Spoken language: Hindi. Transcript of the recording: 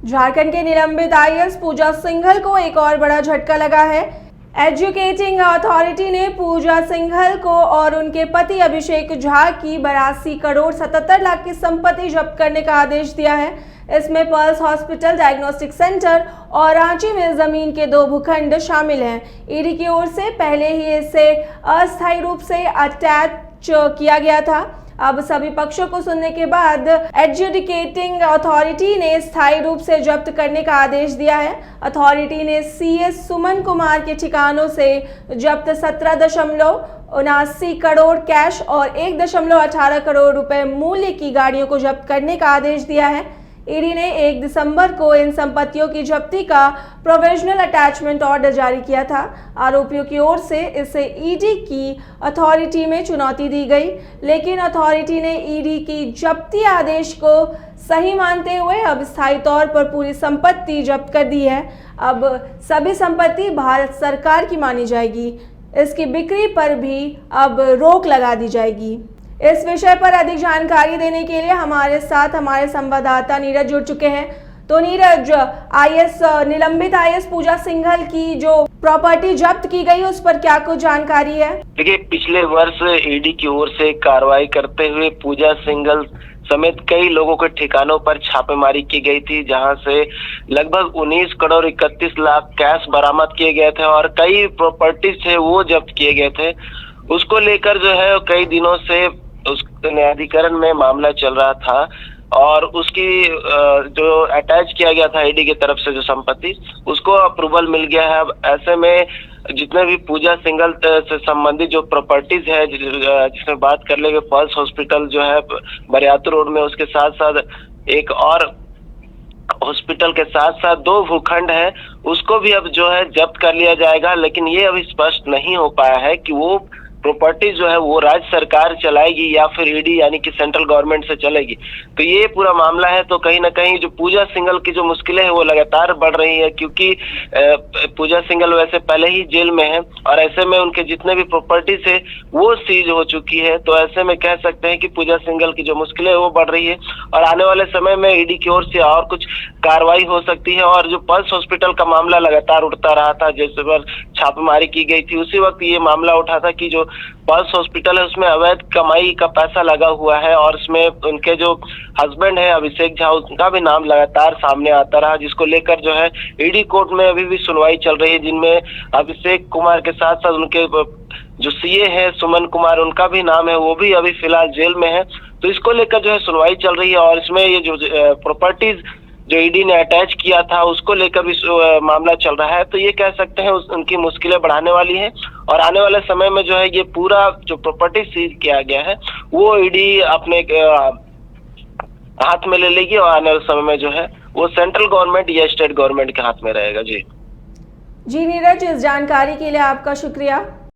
झारखंड के निलंबित आईएएस पूजा सिंघल को एक और बड़ा झटका लगा है। एजुकेटिंग अथॉरिटी ने पूजा सिंघल को और उनके पति अभिषेक झा की 82 करोड़ 77 लाख की संपत्ति जब्त करने का आदेश दिया है। इसमें पल्स हॉस्पिटल, डायग्नोस्टिक सेंटर और रांची में जमीन के 2 भूखंड शामिल हैं। ईडी की ओर से पहले ही इसे अस्थायी रूप से अटैच किया गया था। अब सभी पक्षों को सुनने के बाद एडजुडिकेटिंग अथॉरिटी ने स्थायी रूप से जब्त करने का आदेश दिया है। अथॉरिटी ने सीएस सुमन कुमार के ठिकानों से जब्त 17.79 करोड़ कैश और 1.18 करोड़ रुपए मूल्य की गाड़ियों को जब्त करने का आदेश दिया है। ईडी ने 1 दिसंबर को इन संपत्तियों की जब्ती का प्रोविजनल अटैचमेंट ऑर्डर जारी किया था। आरोपियों की ओर से इसे ईडी की अथॉरिटी में चुनौती दी गई, लेकिन अथॉरिटी ने ईडी की जब्ती आदेश को सही मानते हुए अब स्थायी तौर पर पूरी संपत्ति जब्त कर दी है। अब सभी संपत्ति भारत सरकार की मानी जाएगी। इसकी बिक्री पर भी अब रोक लगा दी जाएगी। इस विषय पर अधिक जानकारी देने के लिए हमारे साथ हमारे संवाददाता नीरज जुड़ चुके हैं। तो नीरज, निलंबित आईएएस पूजा सिंघल की जो प्रॉपर्टी जब्त की गई उस पर क्या कुछ जानकारी है? देखिए, पिछले वर्ष ईडी की ओर से कार्रवाई करते हुए पूजा सिंघल समेत कई लोगों के ठिकानों पर छापेमारी की गई थी, जहां से लगभग 19 करोड़ 31 लाख कैश बरामद किए गए थे और कई प्रॉपर्टीज थे वो जब्त किए गए थे। उसको लेकर जो है कई दिनों से उस न्यायाधिकरण में मामला चल रहा था और उसकी जो अटैच किया गया था ईडी की तरफ से जो संपत्ति, उसको अप्रूवल मिल गया है। अब ऐसे में जितने भी पूजा सिंघल से संबंधित जो प्रॉपर्टीज है, जिसमें बात कर लेंगे पल्स हॉस्पिटल जो है बरियातू रोड में, उसके साथ साथ एक और हॉस्पिटल के साथ साथ 2 भूखंड है, उसको भी अब जो है जब्त कर लिया जाएगा। लेकिन ये अभी स्पष्ट नहीं हो पाया है कि वो प्रॉपर्टी जो है वो राज्य सरकार चलाएगी या फिर ईडी यानी कि सेंट्रल गवर्नमेंट से चलेगी। तो ये पूरा मामला है। तो कहीं ना कहीं जो पूजा सिंघल की जो मुश्किलें हैं वो लगातार बढ़ रही है, क्योंकि पूजा सिंघल वैसे पहले ही जेल में है और ऐसे में उनके जितने भी प्रॉपर्टीज है वो सीज हो चुकी है। तो ऐसे में कह सकते हैं कि पूजा सिंघल की जो मुश्किलें है वो बढ़ रही है और आने वाले समय में ईडी की ओर से और कुछ कार्रवाई हो सकती है। और जो पल्स हॉस्पिटल का मामला लगातार उठता रहा था, जैसे पर छापेमारी की गई थी, उसी वक्त ये मामला उठा था कि जो पल्स हॉस्पिटल है उसमें अवैध कमाई का पैसा लगा हुआ है और उसमें उनके जो हस्बैंड है अभिषेक झा, उनका भी नाम लगातार सामने आता रहा, जिसको लेकर जो है ईडी कोर्ट में अभी भी सुनवाई चल रही है, जिनमें अभिषेक कुमार के साथ साथ उनके जो सीए है सुमन कुमार, उनका भी नाम है, वो भी अभी फिलहाल जेल में है। तो इसको लेकर जो है सुनवाई चल रही है और इसमें ये जो प्रॉपर्टीज जो ईडी ने अटैच किया था उसको लेकर भी मामला चल रहा है। तो ये कह सकते हैं उनकी मुश्किलें बढ़ाने वाली है और आने वाले समय में जो है ये पूरा जो प्रॉपर्टी सीज किया गया है वो ईडी अपने हाथ में ले लेगी और आने वाले समय में जो है वो सेंट्रल गवर्नमेंट या स्टेट गवर्नमेंट के हाथ में रहेगा। जी नीरज, इस जानकारी के लिए आपका शुक्रिया।